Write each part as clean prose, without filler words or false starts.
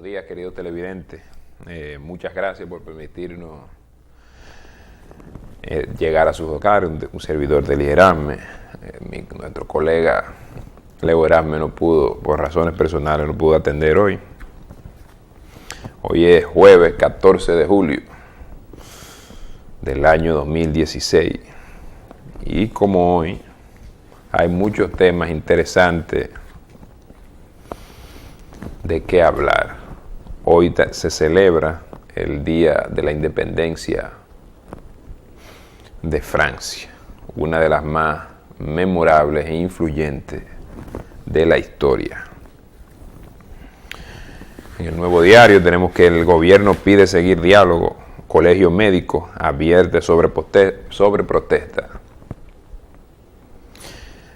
días, querido televidente. Muchas gracias por permitirnos llegar a sus hogares. Un servidor de Erasme. Nuestro colega Leo Erasme no pudo, por razones personales, no pudo atender hoy. Hoy es jueves 14 de julio del año 2016. Y como hoy hay muchos temas interesantes de qué hablar. Hoy se celebra el Día de la Independencia de Francia, una de las más memorables e influyentes de la historia. En el Nuevo Diario tenemos que el gobierno pide seguir diálogo, Colegio Médico advierte sobre protesta.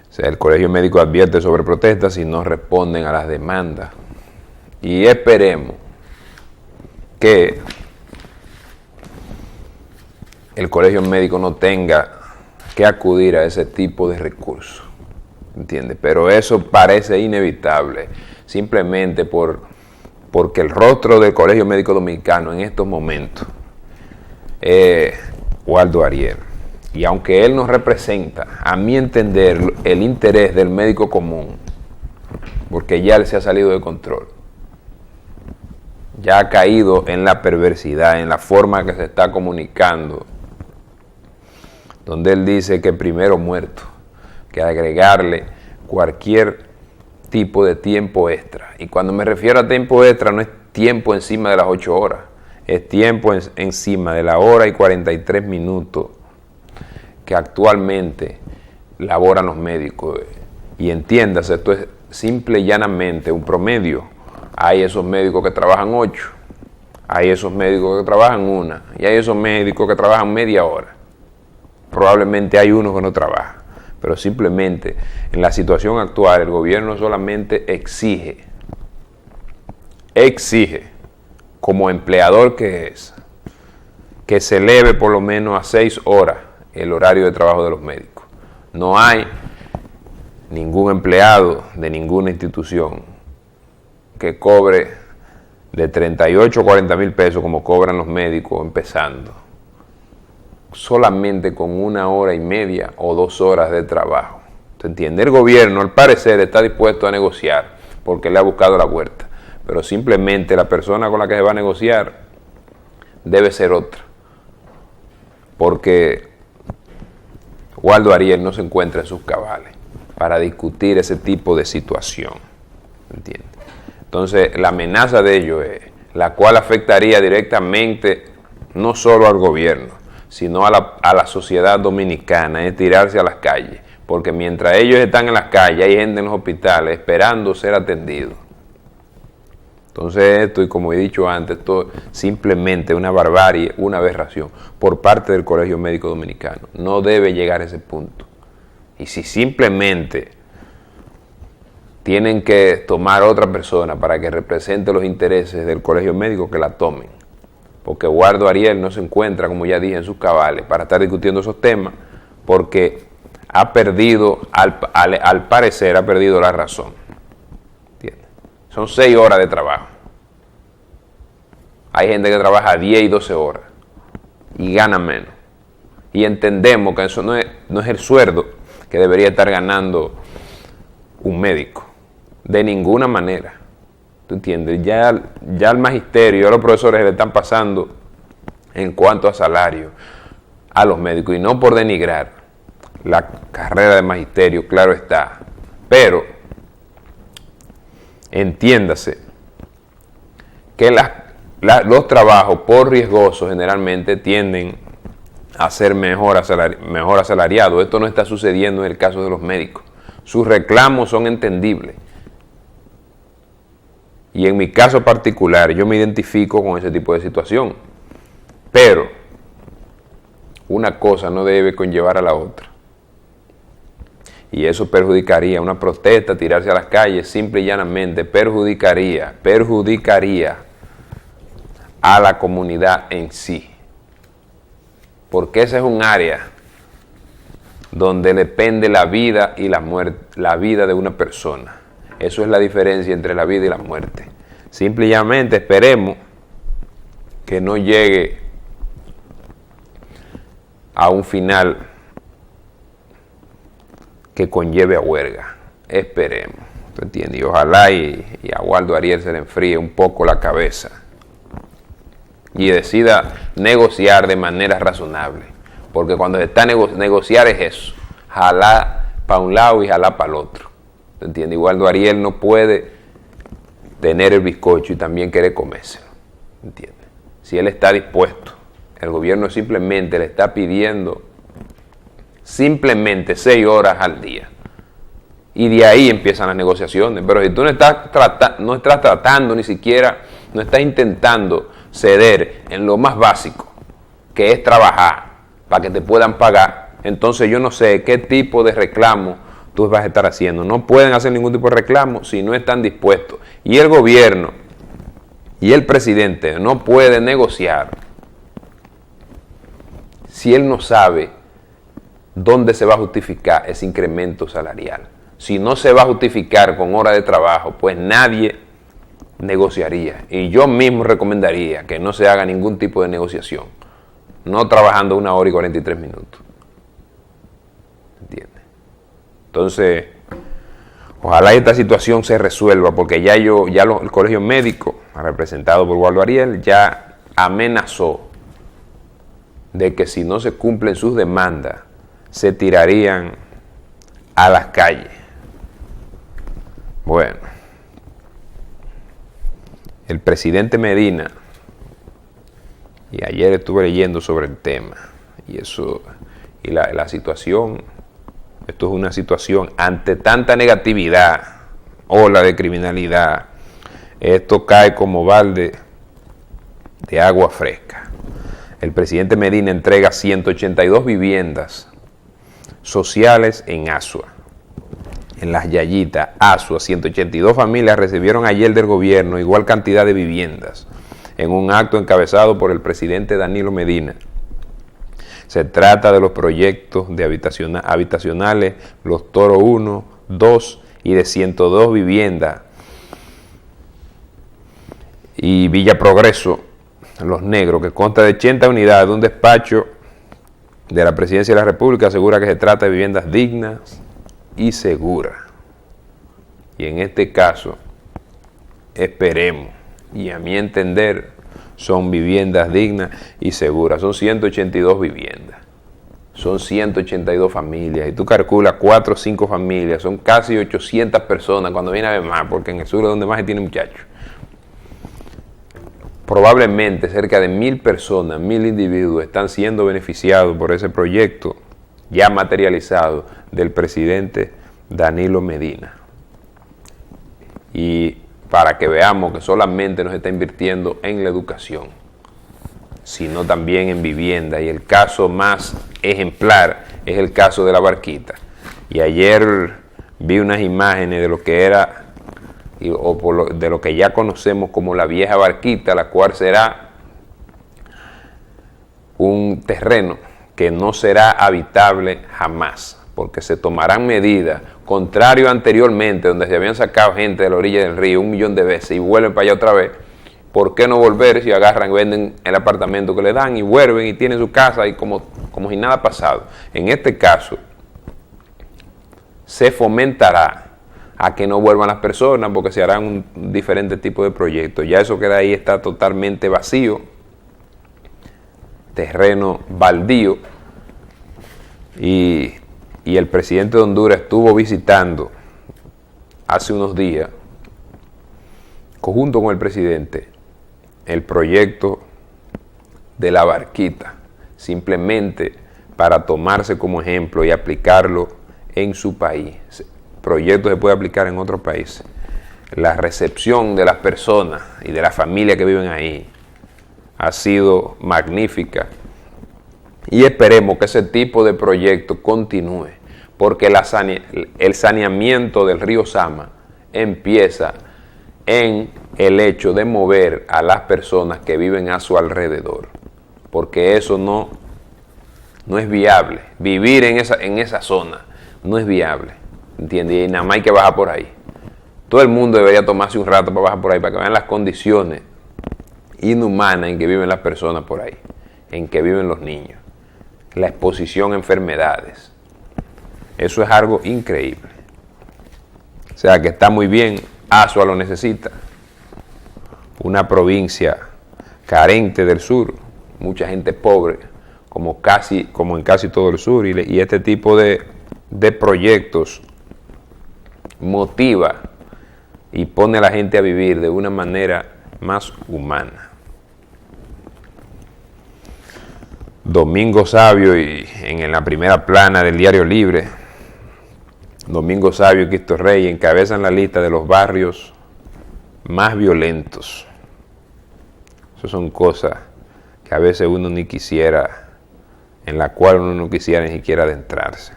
O sea, el Colegio Médico advierte sobre protestas si no responden a las demandas. Y esperemos que el Colegio Médico no tenga que acudir a ese tipo de recursos, ¿entiendes? Pero eso parece inevitable, simplemente porque el rostro del Colegio Médico Dominicano en estos momentos es Waldo Ariel. Y aunque él no representa, a mi entender, el interés del médico común, porque ya él se ha salido de control, ya ha caído en la perversidad, en la forma que se está comunicando, donde él dice que primero muerto, que agregarle cualquier tipo de tiempo extra. Y cuando me refiero a tiempo extra, no es tiempo encima de las 8 horas, es tiempo encima de la hora y 43 minutos que actualmente laboran los médicos. Y entiéndase, esto es simple y llanamente un promedio. Hay esos médicos que trabajan 8, hay esos médicos que trabajan 1, y hay esos médicos que trabajan media hora. Probablemente hay uno que no trabaja, pero simplemente en la situación actual el gobierno solamente exige como empleador que es, que se eleve por lo menos a 6 horas el horario de trabajo de los médicos. No hay ningún empleado de ninguna institución que cobre de 38 a 40 mil pesos como cobran los médicos empezando, solamente con 1 hora y media o 2 horas de trabajo. ¿Se entiende? El gobierno, al parecer, está dispuesto a negociar porque le ha buscado la vuelta, pero simplemente la persona con la que se va a negociar debe ser otra, porque Waldo Ariel no se encuentra en sus cabales para discutir ese tipo de situación. ¿Entiendes? Entonces, la amenaza de ello es la cual afectaría directamente no solo al gobierno, sino a la sociedad dominicana, es tirarse a las calles, porque mientras ellos están en las calles, hay gente en los hospitales esperando ser atendidos. Entonces esto, y como he dicho antes, esto es simplemente una barbarie, una aberración por parte del Colegio Médico Dominicano. No debe llegar a ese punto. Y si simplemente tienen que tomar otra persona para que represente los intereses del Colegio Médico, que la tomen. Porque Waldo Ariel no se encuentra, como ya dije, en sus cabales para estar discutiendo esos temas, porque ha perdido, al parecer, ha perdido la razón. ¿Entiendes? Son 6 horas de trabajo. Hay gente que trabaja 10 y 12 horas y gana menos. Y entendemos que eso no es el sueldo que debería estar ganando un médico. De ninguna manera. ¿Tú entiendes? Ya el magisterio, ya los profesores le están pasando en cuanto a salario a los médicos. Y no por denigrar la carrera de magisterio, claro está. Pero entiéndase que los trabajos por riesgosos generalmente tienden a ser mejor asalariados. Esto no está sucediendo en el caso de los médicos. Sus reclamos son entendibles. Y en mi caso particular, yo me identifico con ese tipo de situación. Pero una cosa no debe conllevar a la otra. Y eso perjudicaría una protesta, tirarse a las calles, simple y llanamente perjudicaría a la comunidad en sí. Porque ese es un área donde depende la vida y la muerte, la vida de una persona. Eso es la diferencia entre la vida y la muerte. Simple y llanamente esperemos que no llegue a un final que conlleve a huelga. Esperemos, ¿tú entiendes? Y ojalá y a Waldo Ariel se le enfríe un poco la cabeza y decida negociar de manera razonable. Porque cuando se está negociar es eso, jalar para un lado y jalar para el otro. ¿Tú entiendes? Y Waldo Ariel no puede tener el bizcocho y también querer comérselo. ¿Entiendes? Si él está dispuesto, el gobierno simplemente le está pidiendo simplemente 6 horas al día. Y de ahí empiezan las negociaciones. Pero si tú no estás tratando ni siquiera, no estás intentando ceder en lo más básico, que es trabajar para que te puedan pagar, entonces yo no sé qué tipo de reclamo tú vas a estar haciendo. No pueden hacer ningún tipo de reclamo si no están dispuestos. Y el gobierno y el presidente no puede negociar si él no sabe dónde se va a justificar ese incremento salarial. Si no se va a justificar con horas de trabajo, pues nadie negociaría. Y yo mismo recomendaría que no se haga ningún tipo de negociación, no trabajando 1 hora y 43 minutos. ¿Entiendes? Entonces, ojalá esta situación se resuelva, porque el colegio médico, representado por Waldo Ariel, ya amenazó de que si no se cumplen sus demandas, se tirarían a las calles. Bueno, el presidente Medina, y ayer estuve leyendo sobre el tema, y la situación, esto es una situación ante tanta negatividad, ola de criminalidad, esto cae como balde de agua fresca. El presidente Medina entrega 182 viviendas sociales en Asua, en Las Yayitas, Asua. 182 familias recibieron ayer del gobierno igual cantidad de viviendas en un acto encabezado por el presidente Danilo Medina. Se trata de los proyectos de habitacionales Los Toros 1, 2 y de 102 viviendas, y Villa Progreso, Los Negros, que consta de 80 unidades. Un despacho de la Presidencia de la República asegura que se trata de viviendas dignas y seguras. Y en este caso, esperemos, y a mi entender, son viviendas dignas y seguras. Son 182 viviendas. Son 182 familias. Y tú calculas 4 o 5 familias. Son casi 800 personas cuando viene a ver más, porque en el sur es donde más se tiene muchachos. Probablemente cerca de 1000 personas, 1000 individuos están siendo beneficiados por ese proyecto ya materializado del presidente Danilo Medina. Y para que veamos que solamente no se está invirtiendo en la educación, sino también en vivienda. Y el caso más ejemplar es el caso de La Barquita. Y ayer vi unas imágenes de lo que era, de lo que ya conocemos como la vieja Barquita, la cual será un terreno que no será habitable jamás, porque se tomarán medidas, contrario anteriormente, donde se habían sacado gente de la orilla del río 1 millón de veces y vuelven para allá otra vez. ¿Por qué no volver si agarran y venden el apartamento que le dan y vuelven y tienen su casa y como si nada ha pasado? En este caso, se fomentará a que no vuelvan las personas, porque se harán un diferente tipo de proyectos. Ya eso queda ahí, está totalmente vacío, terreno baldío, y el presidente de Honduras estuvo visitando hace unos días, conjunto con el presidente, el proyecto de La Barquita, simplemente para tomarse como ejemplo y aplicarlo en su país. Proyecto se puede aplicar en otros países. La recepción de las personas y de las familias que viven ahí ha sido magnífica, y esperemos que ese tipo de proyecto continúe, porque el saneamiento del río Sama empieza en el hecho de mover a las personas que viven a su alrededor, porque eso no es viable. Vivir en esa zona no es viable, ¿entiendes? Y nada más hay que bajar por ahí. Todo el mundo debería tomarse un rato para bajar por ahí, para que vean las condiciones inhumanas en que viven las personas por ahí, en que viven los niños, la exposición a enfermedades. Eso es algo increíble. O sea que está muy bien, Azua lo necesita. Una provincia carente del sur, mucha gente pobre, como en casi todo el sur, y este tipo de proyectos motiva y pone a la gente a vivir de una manera más humana. Domingo Sabio, y en la primera plana del Diario Libre, Domingo Sabio y Cristo Rey encabezan la lista de los barrios más violentos. Esas son cosas que a veces uno ni quisiera, en la cual uno no quisiera ni siquiera adentrarse.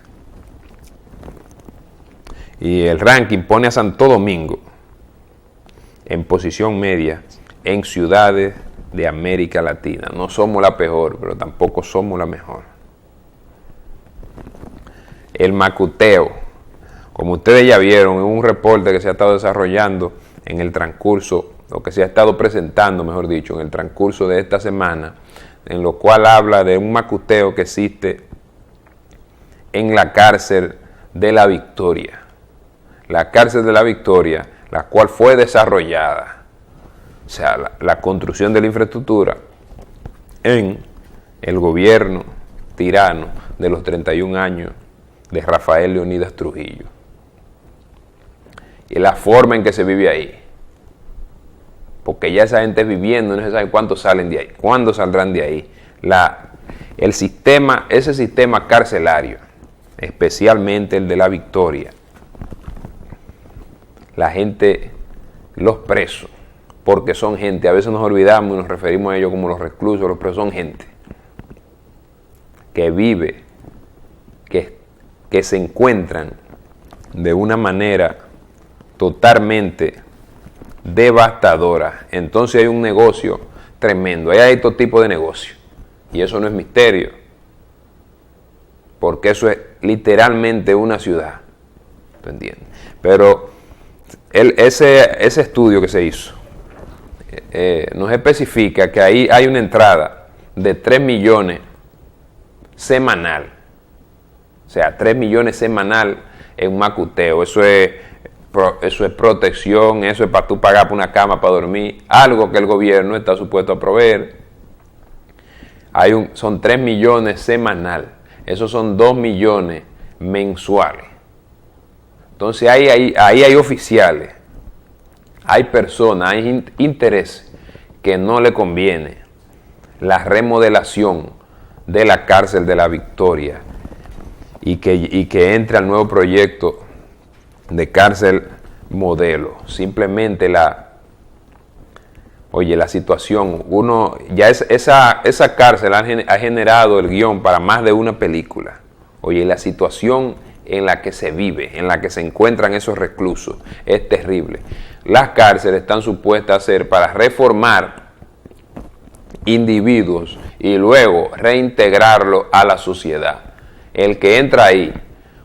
Y el ranking pone a Santo Domingo en posición media en ciudades de América Latina. No somos la peor, pero tampoco somos la mejor. El macuteo, como ustedes ya vieron en un reporte que se ha estado desarrollando en el transcurso, o que se ha estado presentando, mejor dicho, en el transcurso de esta semana, en lo cual habla de un macuteo que existe en la cárcel de La Victoria. La cárcel de La Victoria, la cual fue desarrollada, o sea, la construcción de la infraestructura en el gobierno tirano de los 31 años de Rafael Leónidas Trujillo. Y la forma en que se vive ahí. Porque ya esa gente viviendo, no se sabe cuántos salen de ahí, cuándo saldrán de ahí. Ese sistema carcelario, especialmente el de La Victoria, la gente, los presos, porque son gente, a veces nos olvidamos y nos referimos a ellos como los reclusos, los presos son gente que vive, que se encuentran de una manera totalmente devastadora. Entonces hay un negocio tremendo, ahí hay todo tipo de negocio, y eso no es misterio, porque eso es literalmente una ciudad, ¿tú entiendes? Pero ese estudio que se hizo nos especifica que ahí hay una entrada de 3 millones semanal, o sea, 3 millones semanal en macuteo. Eso es protección, eso es para tú pagar por una cama para dormir, algo que el gobierno está supuesto a proveer. Son 3 millones semanal, esos son 2 millones mensuales. Entonces ahí hay oficiales, hay personas, hay intereses que no le conviene la remodelación de la cárcel de La Victoria y que entre al nuevo proyecto de cárcel modelo. Simplemente la situación, esa cárcel ha generado el guión para más de una película. Oye, la situación en la que se vive, en la que se encuentran esos reclusos, es terrible. Las cárceles están supuestas a ser para reformar individuos y luego reintegrarlos a la sociedad. El que entra ahí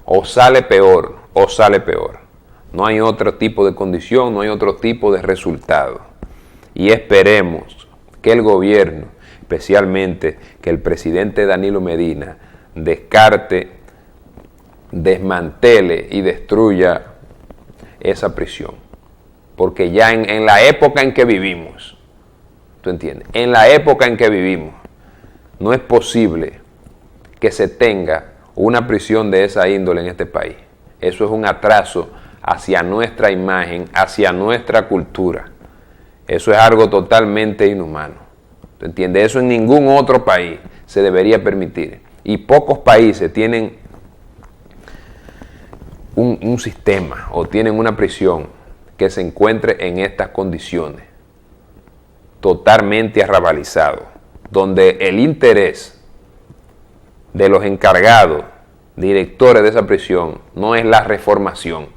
o sale peor o sale peor. No hay otro tipo de condición, no hay otro tipo de resultado. Y esperemos que el gobierno, especialmente que el presidente Danilo Medina, desmantele y destruya esa prisión. Porque ya en la época en que vivimos, ¿tú entiendes? En la época en que vivimos, no es posible que se tenga una prisión de esa índole en este país. Eso es un atraso hacia nuestra imagen, hacia nuestra cultura. Eso es algo totalmente inhumano. ¿Tú entiendes? Eso en ningún otro país se debería permitir. Y pocos países tienen un sistema o tienen una prisión que se encuentre en estas condiciones, totalmente arrabalizado, donde el interés de los encargados, directores de esa prisión, no es la reformación.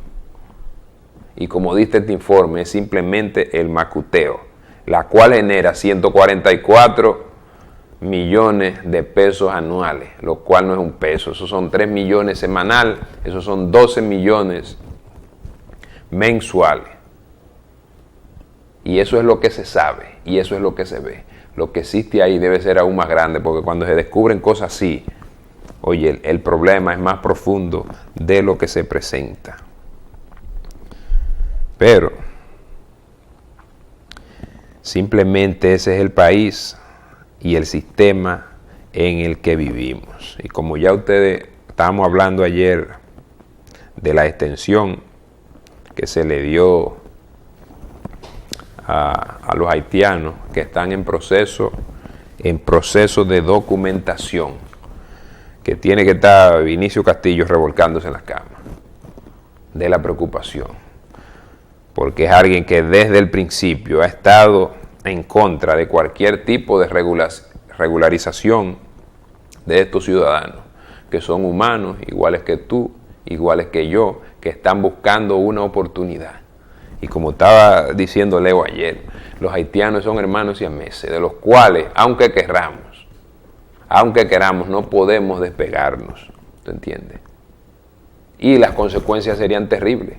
Y como dice este informe, es simplemente el macuteo, la cual genera 144 millones de pesos anuales, lo cual no es un peso, esos son 3 millones semanal, esos son 12 millones mensuales. Y eso es lo que se sabe y eso es lo que se ve. Lo que existe ahí debe ser aún más grande, porque cuando se descubren cosas así, oye, el problema es más profundo de lo que se presenta. Pero simplemente ese es el país y el sistema en el que vivimos. Y como ya ustedes estábamos hablando ayer de la extensión que se le dio a los haitianos que están en proceso de documentación, que tiene que estar Vinicio Castillo revolcándose en las camas de la preocupación, porque es alguien que desde el principio ha estado en contra de cualquier tipo de regularización de estos ciudadanos, que son humanos, iguales que tú, iguales que yo, que están buscando una oportunidad. Y como estaba diciendo Leo ayer, los haitianos son hermanos siameses, de los cuales, aunque queramos, no podemos despegarnos, ¿te entiendes? Y las consecuencias serían terribles,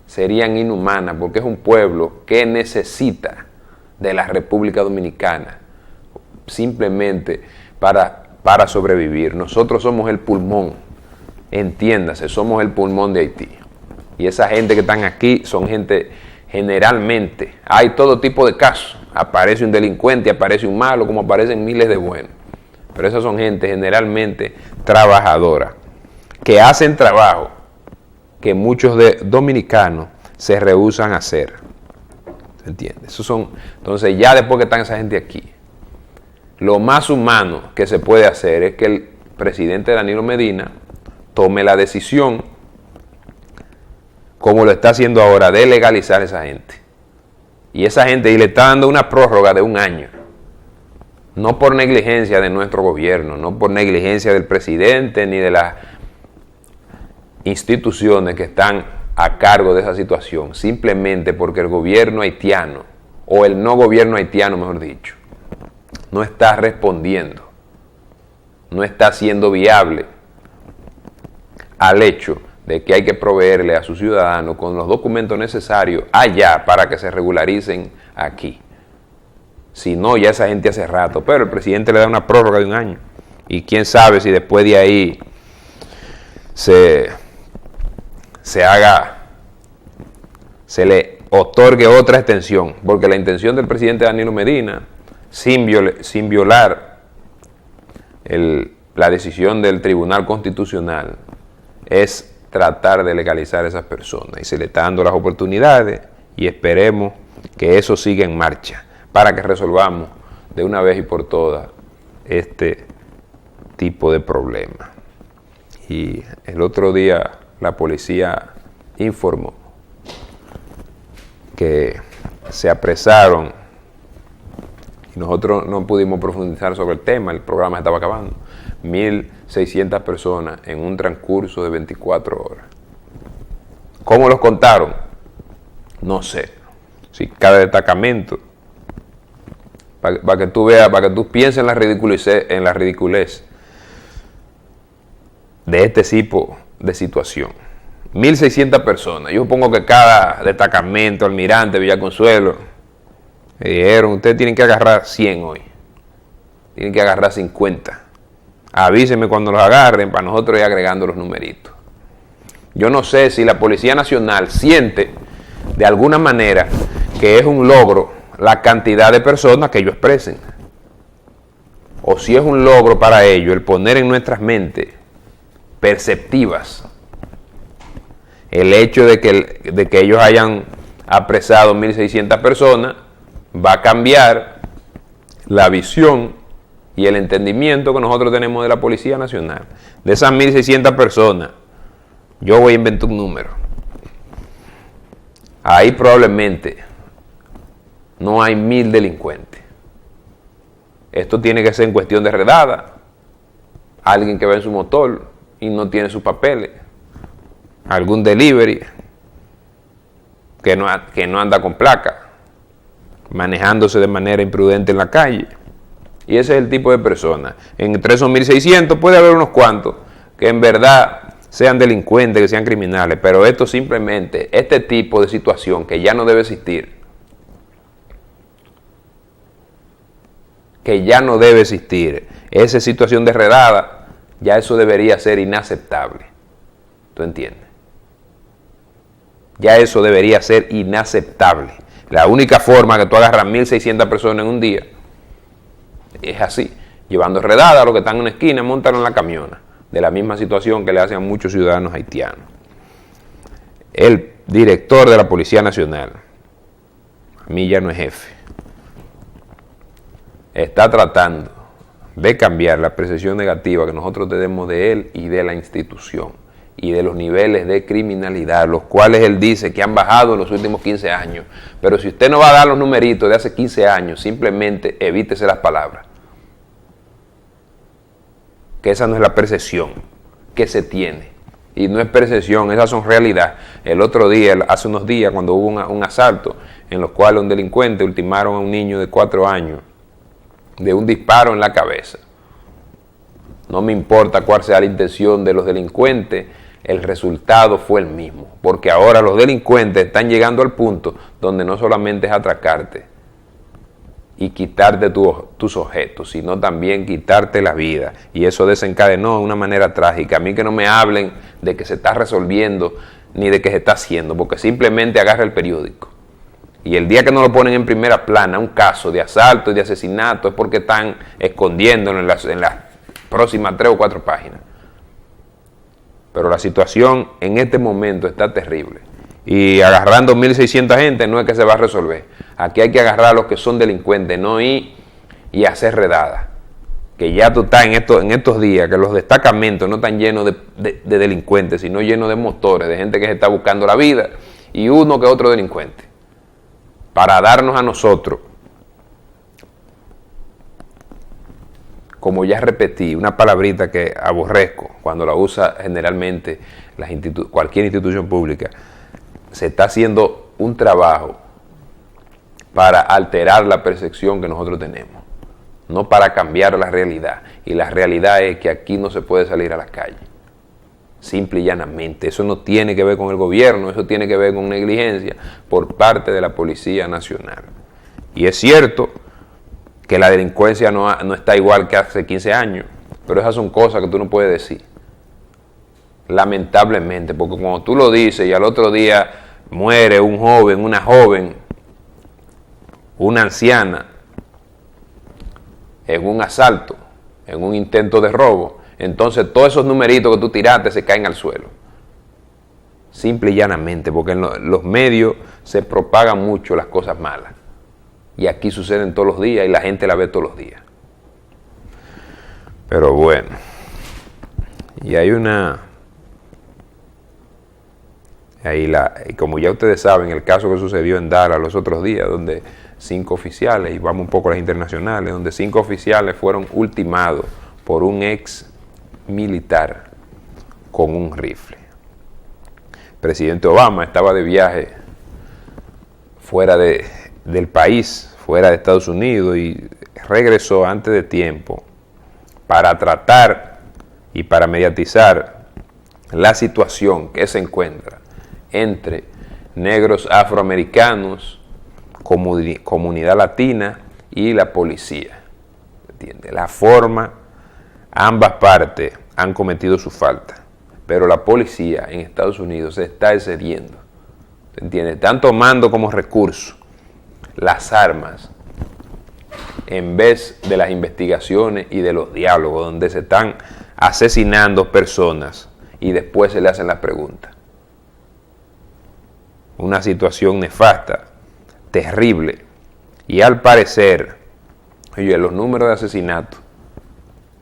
serían inhumanas, porque es un pueblo que necesita de la República Dominicana simplemente para sobrevivir. Nosotros somos el pulmón, entiéndase, somos el pulmón de Haití. Y esa gente que están aquí son gente, generalmente, hay todo tipo de casos. Aparece un delincuente, aparece un malo, como aparecen miles de buenos. Pero esas son gente generalmente trabajadora, que hacen trabajo que muchos dominicanos se rehúsan a hacer. ¿Se entiende? Entonces ya después que están esa gente aquí, lo más humano que se puede hacer es que el presidente Danilo Medina tome la decisión, como lo está haciendo ahora, de legalizar a esa gente. Y esa gente, y le está dando una prórroga de 1 año. No por negligencia de nuestro gobierno, no por negligencia del presidente, ni de las instituciones que están a cargo de esa situación. Simplemente porque el gobierno haitiano, o el no gobierno haitiano, mejor dicho, no está respondiendo, no está siendo viable al hecho de que hay que proveerle a sus ciudadanos con los documentos necesarios allá para que se regularicen aquí. Si no, ya esa gente hace rato. Pero el presidente le da una prórroga de 1 año. Y quién sabe si después de ahí se le otorgue otra extensión. Porque la intención del presidente Danilo Medina, sin violar la decisión del Tribunal Constitucional, es tratar de legalizar a esas personas, y se le está dando las oportunidades, y esperemos que eso siga en marcha para que resolvamos de una vez y por todas este tipo de problema. Y el otro día la policía informó que se apresaron, y nosotros no pudimos profundizar sobre el tema, el programa estaba acabando, 1.600 personas en un transcurso de 24 horas. ¿Cómo los contaron? No sé. Si cada destacamento, para que tú veas, para que tú pienses en la ridiculez de este tipo de situación. 1.600 personas. Yo supongo que cada destacamento, Almirante, Villaconsuelo, me dijeron, ustedes tienen que agarrar 100 hoy. Tienen que agarrar 50. Avísenme cuando los agarren para nosotros ir agregando los numeritos. Yo no sé si la Policía Nacional siente de alguna manera que es un logro la cantidad de personas que ellos expresen. O si es un logro para ellos el poner en nuestras mentes perceptivas el hecho de que ellos hayan apresado 1.600 personas, va a cambiar la visión y el entendimiento que nosotros tenemos de la Policía Nacional. De esas 1.600 personas, yo voy a inventar un número. Ahí probablemente no hay 1.000 delincuentes. Esto tiene que ser en cuestión de redada. Alguien que va en su motor y no tiene sus papeles. Algún delivery que no anda con placa, manejándose de manera imprudente en la calle. Y ese es el tipo de personas. Entre esos 1.600 puede haber unos cuantos que en verdad sean delincuentes, que sean criminales, pero esto simplemente, este tipo de situación que ya no debe existir, que ya no debe existir esa situación de redada, ya eso debería ser inaceptable. ¿Tú entiendes? Ya eso debería ser inaceptable. La única forma que tú agarras 1.600 personas en un día es así, llevando redada a los que están en una esquina, montan en la camiona, de la misma situación que le hacen a muchos ciudadanos haitianos. El director de la Policía Nacional, a mí ya no es jefe, está tratando de cambiar la percepción negativa que nosotros tenemos de él y de la institución y de los niveles de criminalidad, los cuales él dice que han bajado en los últimos 15 años. Pero si usted no va a dar los numeritos de hace 15 años, simplemente evítese las palabras. Que esa no es la percepción que se tiene. Y no es percepción, esas son realidad. El otro día, hace unos días, cuando hubo un asalto en los cuales un delincuente ultimaron a un niño de 4 años de un disparo en la cabeza. No me importa cuál sea la intención de los delincuentes, el resultado fue el mismo. Porque ahora los delincuentes están llegando al punto donde no solamente es atracarte y quitarte tus objetos, sino también quitarte la vida. Y eso desencadenó de una manera trágica. A mí que no me hablen de que se está resolviendo ni de que se está haciendo, porque simplemente agarra el periódico. Y el día que no lo ponen en primera plana, un caso de asalto y de asesinato, es porque están escondiéndolo en las próximas 3 o 4 páginas. Pero la situación en este momento está terrible. Y agarrando 1.600 gente no es que se va a resolver. Aquí hay que agarrar a los que son delincuentes, no ir y hacer redadas. Que ya tú estás en estos días, que los destacamentos no están llenos de delincuentes, sino llenos de motores, de gente que se está buscando la vida, y uno que otro delincuente. Para darnos a nosotros, como ya repetí, una palabrita que aborrezco cuando la usa generalmente cualquier institución pública, se está haciendo un trabajo para alterar la percepción que nosotros tenemos, no para cambiar la realidad. Y la realidad es que aquí no se puede salir a las calles, simple y llanamente. Eso no tiene que ver con el gobierno, eso tiene que ver con negligencia por parte de la Policía Nacional. Y es cierto que la delincuencia no está igual que hace 15 años, pero esas son cosas que tú no puedes decir, lamentablemente, porque cuando tú lo dices y al otro día muere un joven, una joven, una anciana, en un asalto, en un intento de robo, entonces todos esos numeritos que tú tiraste se caen al suelo. Simple y llanamente, porque en los medios se propagan mucho las cosas malas. Y aquí suceden todos los días y la gente la ve todos los días. Pero bueno, y hay como ya ustedes saben, el caso que sucedió en Dallas los otros días, donde 5 oficiales, y vamos un poco a las internacionales, donde 5 oficiales fueron ultimados por un ex militar con un rifle. El presidente Obama estaba de viaje fuera del país, fuera de Estados Unidos, y regresó antes de tiempo para tratar y para mediatizar la situación que se encuentra entre negros afroamericanos, comunidad latina y la policía. ¿Entiendes? La forma, ambas partes han cometido su falta, pero la policía en Estados Unidos se está excediendo. ¿Entiendes? Están tomando como recurso las armas en vez de las investigaciones y de los diálogos, donde se están asesinando personas y después se le hacen las preguntas. Una situación nefasta, terrible, y al parecer, oye, los números de asesinatos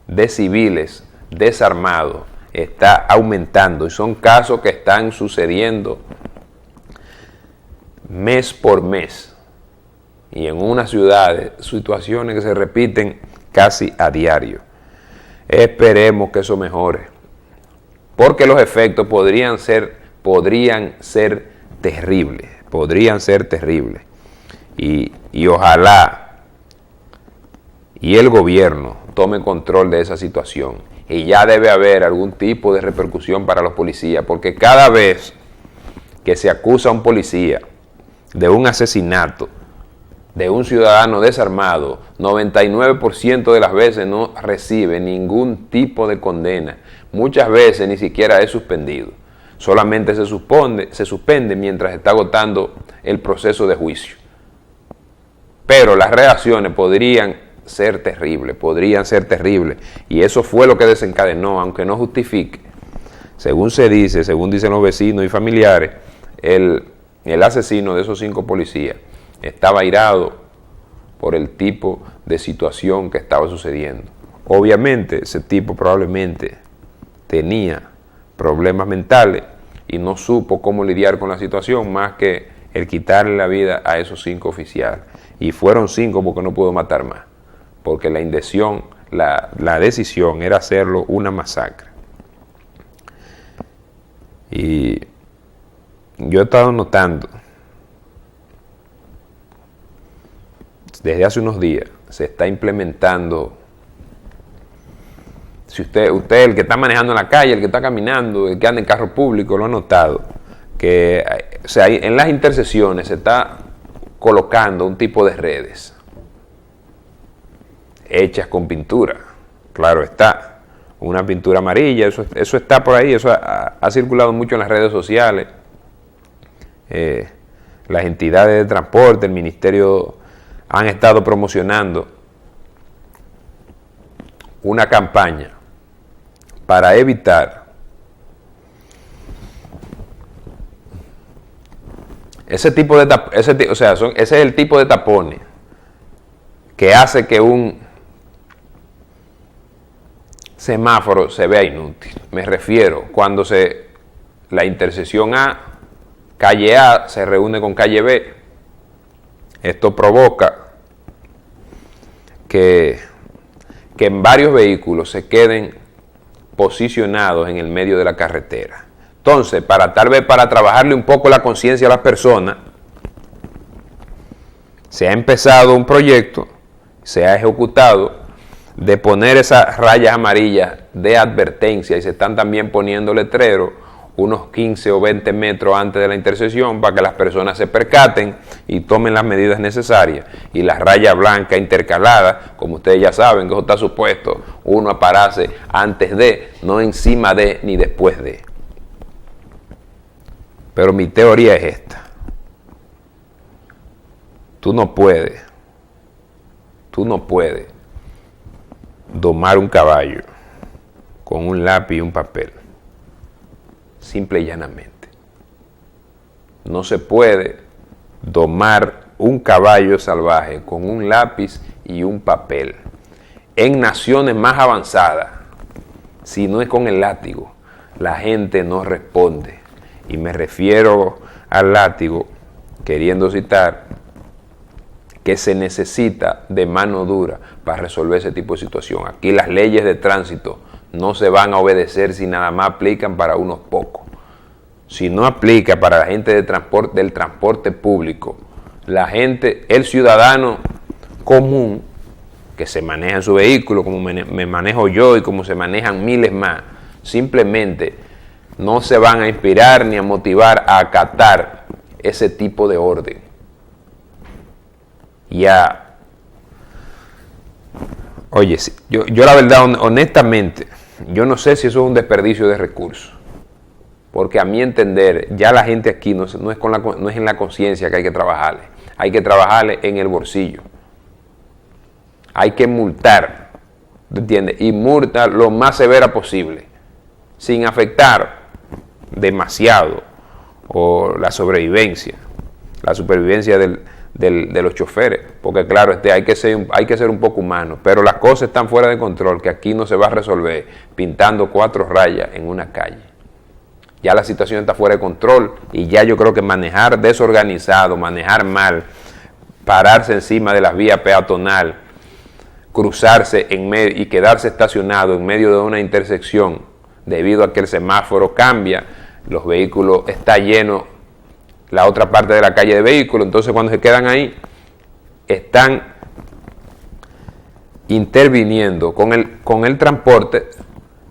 de civiles desarmados está aumentando, y son casos que están sucediendo mes por mes, y en unas ciudades, situaciones que se repiten casi a diario. Esperemos que eso mejore, porque los efectos podrían ser terribles, y ojalá y el gobierno tome control de esa situación, y ya debe haber algún tipo de repercusión para los policías, porque cada vez que se acusa a un policía de un asesinato, de un ciudadano desarmado, 99% de las veces no recibe ningún tipo de condena. Muchas veces ni siquiera es suspendido. Solamente se suspende mientras está agotando el proceso de juicio. Pero las reacciones podrían ser terribles. Y eso fue lo que desencadenó, aunque no justifique, según se dice, según dicen los vecinos y familiares, el asesino de esos 5 policías estaba airado por el tipo de situación que estaba sucediendo. Obviamente ese tipo probablemente tenía problemas mentales y no supo cómo lidiar con la situación más que el quitarle la vida a esos 5 oficiales. Y fueron 5 porque no pudo matar más, porque la decisión era hacerlo una masacre. Y yo he estado notando desde hace unos días se está implementando. Si usted el que está manejando en la calle, el que está caminando, el que anda en carro público, lo ha notado, que o sea, en las intersecciones se está colocando un tipo de redes hechas con pintura. Claro está, una pintura amarilla, eso está por ahí, eso ha circulado mucho en las redes sociales. Las entidades de transporte, el ministerio, han estado promocionando una campaña para evitar ese es el tipo de tapones que hace que un semáforo se vea inútil. Me refiero cuando la intersección A, calle A, se reúne con calle B. Esto provoca que en varios vehículos se queden posicionados en el medio de la carretera. Entonces, tal vez para trabajarle un poco la conciencia a las personas, se ha empezado un proyecto, se ha ejecutado, de poner esas rayas amarillas de advertencia, y se están también poniendo letreros unos 15 o 20 metros antes de la intersección para que las personas se percaten y tomen las medidas necesarias. Y las rayas blancas intercaladas, como ustedes ya saben, que eso está supuesto uno a pararse antes de, no encima de ni después de. Pero mi teoría es esta: tú no puedes domar un caballo con un lápiz y un papel. Simple y llanamente. No se puede domar un caballo salvaje con un lápiz y un papel. En naciones más avanzadas, si no es con el látigo, la gente no responde. Y me refiero al látigo, queriendo citar que se necesita de mano dura para resolver ese tipo de situación. Aquí las leyes de tránsito no se van a obedecer si nada más aplican para unos pocos. Si no aplica para la gente del transporte público, el ciudadano común que se maneja en su vehículo, como me manejo yo y como se manejan miles más, simplemente no se van a inspirar ni a motivar a acatar ese tipo de orden. Oye, yo la verdad, honestamente, yo no sé si eso es un desperdicio de recursos, porque a mi entender, ya la gente aquí no es en la conciencia que hay que trabajarle en el bolsillo. Hay que multar, ¿entiendes? Y multar lo más severa posible, sin afectar demasiado o la supervivencia de los choferes, porque claro, hay que ser un poco humano, pero las cosas están fuera de control, que aquí no se va a resolver pintando 4 rayas en una calle. Ya la situación está fuera de control y ya yo creo que manejar desorganizado, manejar mal, pararse encima de las vías peatonal, cruzarse en medio y quedarse estacionado en medio de una intersección debido a que el semáforo cambia, los vehículos está lleno la otra parte de la calle de vehículos, entonces cuando se quedan ahí están interviniendo con el transporte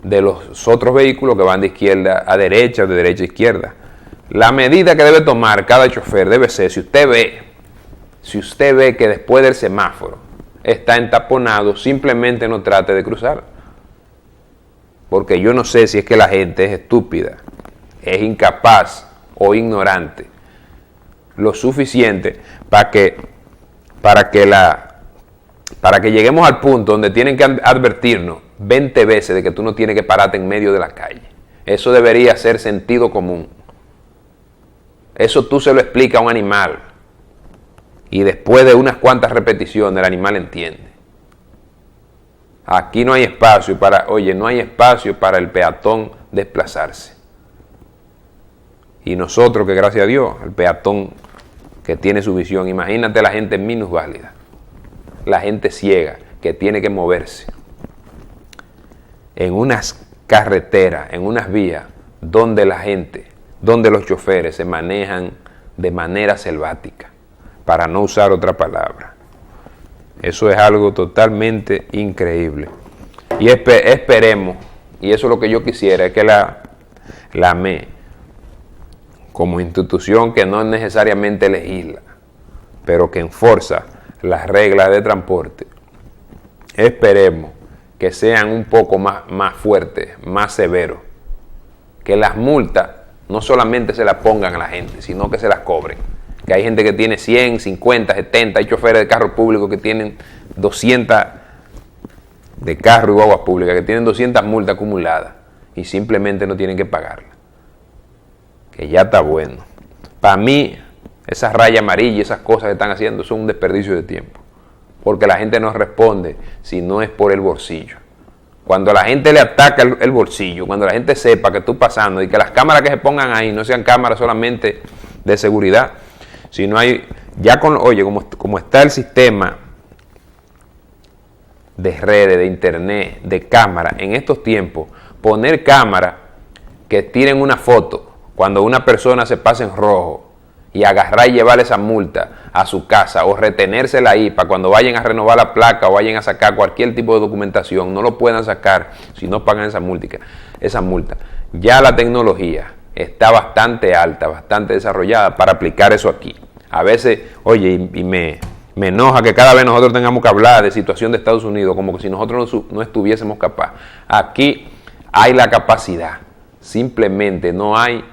de los otros vehículos que van de izquierda a derecha o de derecha a izquierda. La medida que debe tomar cada chofer debe ser, si usted ve Si usted ve que después del semáforo está entaponado, simplemente no trate de cruzar. Porque yo no sé si es que la gente es estúpida, es incapaz o ignorante lo suficiente para que lleguemos al punto donde tienen que advertirnos 20 veces de que tú no tienes que pararte en medio de la calle. Eso debería ser sentido común. Eso tú se lo explicas a un animal y después de unas cuantas repeticiones el animal entiende. Aquí no hay espacio no hay espacio para el peatón desplazarse. Y nosotros, que gracias a Dios, el peatón que tiene su visión, imagínate la gente minusválida, la gente ciega que tiene que moverse en unas carreteras, en unas vías donde donde los choferes se manejan de manera selvática, para no usar otra palabra. Eso es algo totalmente increíble. Y esperemos, y eso es lo que yo quisiera, es que la AME, como institución que no es necesariamente legisla, pero que enforza las reglas de transporte, esperemos que sean un poco más fuertes, más severos, que las multas no solamente se las pongan a la gente, sino que se las cobren. Que hay gente que tiene 100, 50, 70, hay choferes de carros públicos que tienen 200 de carro y guaguas públicas, que tienen 200 multas acumuladas y simplemente no tienen que pagarlas. Que ya está bueno. Para mí, esas rayas amarillas, esas cosas que están haciendo son un desperdicio de tiempo. Porque la gente no responde si no es por el bolsillo. Cuando la gente le ataca el bolsillo, cuando la gente sepa que tú pasando y que las cámaras que se pongan ahí no sean cámaras solamente de seguridad, sino hay, ya como está el sistema de redes, de internet, de cámara, en estos tiempos, poner cámaras que tiren una foto cuando una persona se pasa en rojo y agarrar y llevarle esa multa a su casa o retenérsela ahí para cuando vayan a renovar la placa o vayan a sacar cualquier tipo de documentación, no lo puedan sacar si no pagan esa multa. Ya la tecnología está bastante alta, bastante desarrollada para aplicar eso aquí. A veces, oye, y me enoja que cada vez nosotros tengamos que hablar de situación de Estados Unidos como que si nosotros no estuviésemos capaces. Aquí hay la capacidad, simplemente no hay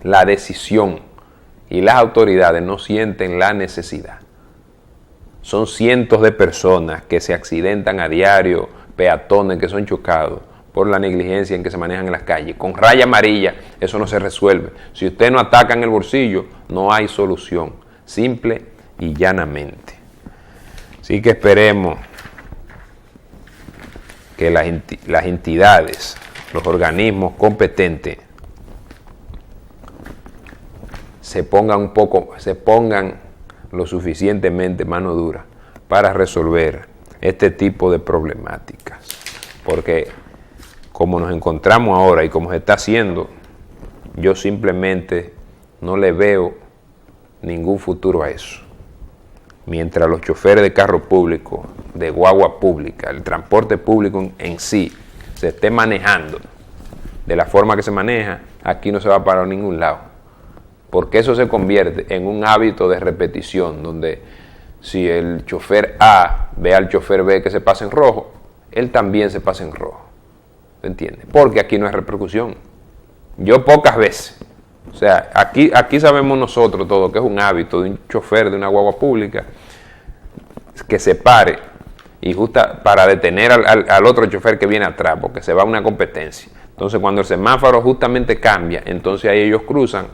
la decisión y las autoridades no sienten la necesidad. Son cientos de personas que se accidentan a diario, peatones que son chocados por la negligencia en que se manejan en las calles. Con raya amarilla eso no se resuelve. Si usted no ataca en el bolsillo, no hay solución. Simple y llanamente. Así que esperemos que las entidades, los organismos competentes, se pongan lo suficientemente mano dura para resolver este tipo de problemáticas. Porque como nos encontramos ahora y como se está haciendo, yo simplemente no le veo ningún futuro a eso. Mientras los choferes de carro público, de guagua pública, el transporte público en sí, se esté manejando de la forma que se maneja, aquí no se va a parar a ningún lado. Porque eso se convierte en un hábito de repetición, donde si el chofer A ve al chofer B que se pasa en rojo, él también se pasa en rojo. ¿Se entiende? Porque aquí no hay repercusión. Yo pocas veces. O sea, aquí sabemos nosotros todo que es un hábito de un chofer de una guagua pública que se pare y justo para detener al otro chofer que viene atrás, porque se va a una competencia. Entonces cuando el semáforo justamente cambia, entonces ahí ellos cruzan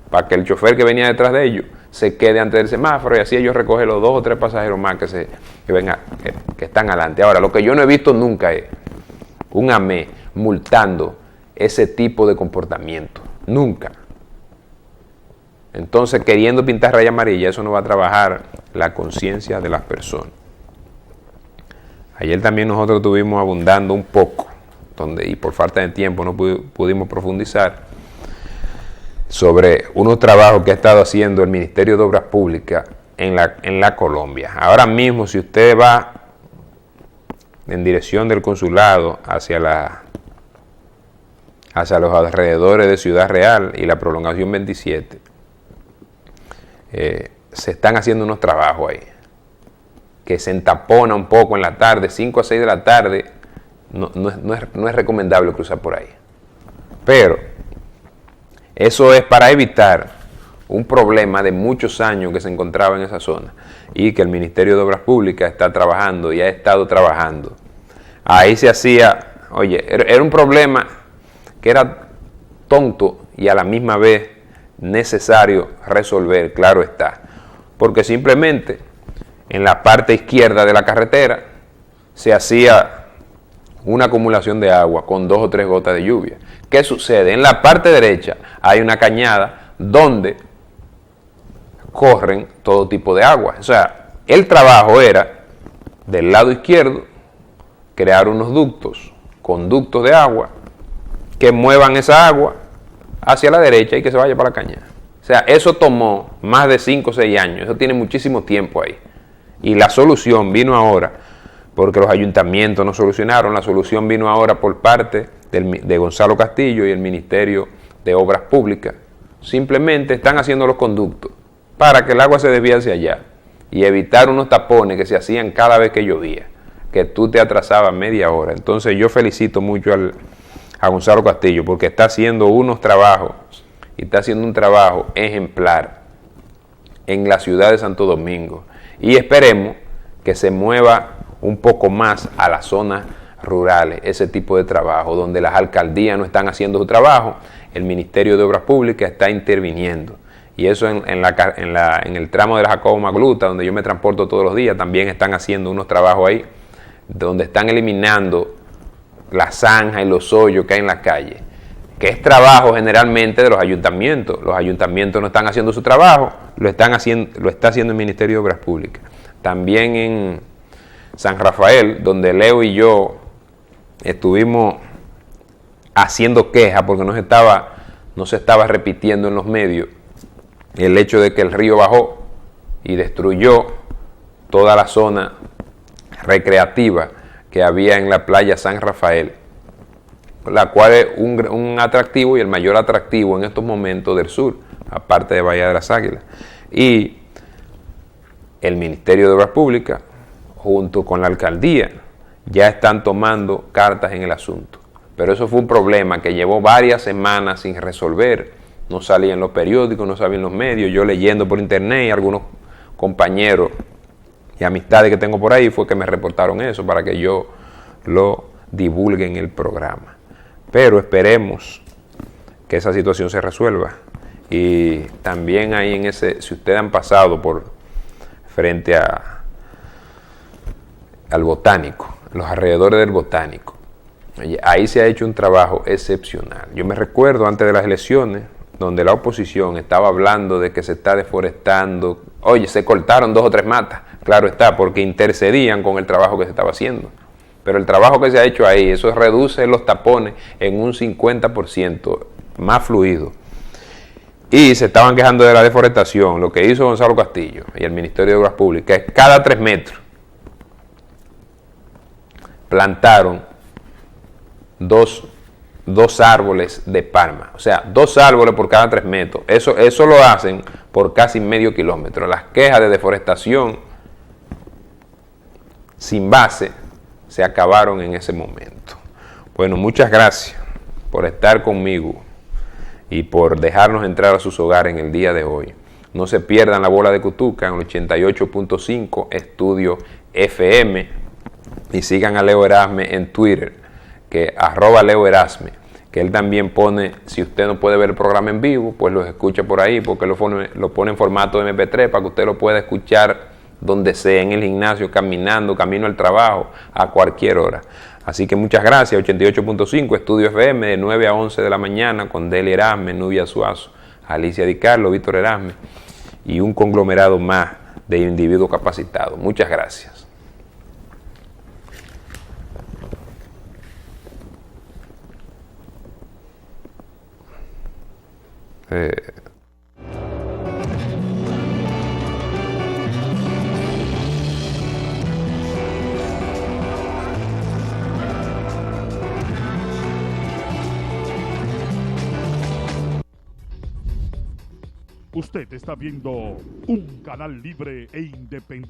para que el chofer que venía detrás de ellos se quede antes del semáforo y así ellos recogen los 2 o 3 pasajeros más que están adelante. Ahora, lo que yo no he visto nunca es un AME multando ese tipo de comportamiento. Nunca. Entonces, queriendo pintar raya amarilla, eso no va a trabajar la conciencia de las personas. Ayer también nosotros estuvimos abundando un poco, y por falta de tiempo no pudimos profundizar, sobre unos trabajos que ha estado haciendo el Ministerio de Obras Públicas en la Colombia. Ahora mismo, si usted va en dirección del consulado hacia los alrededores de Ciudad Real y la prolongación 27, se están haciendo unos trabajos ahí, que se entapona un poco en la tarde, 5 a 6 de la tarde, no es recomendable cruzar por ahí. Pero eso es para evitar un problema de muchos años que se encontraba en esa zona y que el Ministerio de Obras Públicas está trabajando y ha estado trabajando. Ahí se hacía, oye, era un problema que era tonto y a la misma vez necesario resolver, claro está, porque simplemente en la parte izquierda de la carretera se hacía una acumulación de agua con 2 o 3 gotas de lluvia. ¿Qué sucede? En la parte derecha hay una cañada donde corren todo tipo de agua. O sea, el trabajo era del lado izquierdo crear unos conductos de agua que muevan esa agua hacia la derecha y que se vaya para la cañada. O sea, eso tomó más de 5 o 6 años, eso tiene muchísimo tiempo ahí. Y la solución vino ahora, porque los ayuntamientos no solucionaron, la solución vino ahora por parte de Gonzalo Castillo y el Ministerio de Obras Públicas. Simplemente están haciendo los conductos para que el agua se desvíe hacia allá y evitar unos tapones que se hacían cada vez que llovía, que tú te atrasabas media hora. Entonces yo felicito mucho a Gonzalo Castillo porque está haciendo unos trabajos y está haciendo un trabajo ejemplar en la ciudad de Santo Domingo y esperemos que se mueva un poco más a las zonas rurales ese tipo de trabajo, donde las alcaldías no están haciendo su trabajo, el Ministerio de Obras Públicas está interviniendo. Y eso en el tramo de la Jacobo Magluta, donde yo me transporto todos los días, también están haciendo unos trabajos ahí, donde están eliminando la zanja y los hoyos que hay en la calle, que es trabajo generalmente de los ayuntamientos. Los ayuntamientos no están haciendo su trabajo, lo está haciendo el Ministerio de Obras Públicas. También en San Rafael, donde Leo y yo estuvimos haciendo quejas porque no se estaba repitiendo en los medios el hecho de que el río bajó y destruyó toda la zona recreativa que había en la playa San Rafael, la cual es un atractivo y el mayor atractivo en estos momentos del sur, aparte de Bahía de las Águilas. Y el Ministerio de Obras Públicas, junto con la alcaldía, ya están tomando cartas en el asunto. Pero eso fue un problema que llevó varias semanas sin resolver. No salía en los periódicos, no salía en los medios. Yo leyendo por internet y algunos compañeros y amistades que tengo por ahí fue que me reportaron eso para que yo lo divulgue en el programa. Pero esperemos que esa situación se resuelva. Y también ahí si ustedes han pasado por frente al Botánico, los alrededores del Botánico, ahí se ha hecho un trabajo excepcional. Yo me recuerdo antes de las elecciones, donde la oposición estaba hablando de que se está deforestando. Oye, se cortaron 2 o 3 matas, claro está, porque intercedían con el trabajo que se estaba haciendo. Pero el trabajo que se ha hecho ahí, eso reduce los tapones en un 50% más fluido. Y se estaban quejando de la deforestación. Lo que hizo Gonzalo Castillo y el Ministerio de Obras Públicas es cada 3 metros plantaron dos árboles de palma, o sea, 2 árboles por cada 3 metros. Eso lo hacen por casi medio kilómetro. Las quejas de deforestación sin base se acabaron en ese momento. Bueno, muchas gracias por estar conmigo y por dejarnos entrar a sus hogares en el día de hoy. No se pierdan la bola de Cutuca en el 88.5 Estudio FM y sigan a Leo Erasme en Twitter, que @Leo Erasme, que él también pone, si usted no puede ver el programa en vivo, pues lo escucha por ahí, porque lo pone en formato MP3 para que usted lo pueda escuchar donde sea, en el gimnasio, caminando, camino al trabajo, a cualquier hora. Así que muchas gracias. 88.5 Estudio FM de 9 a 11 de la mañana con Deli Erasme, Nubia Suazo, Alicia Di Carlo, Víctor Erasme y un conglomerado más de individuos capacitados. Muchas gracias. Usted está viendo un canal libre e independiente.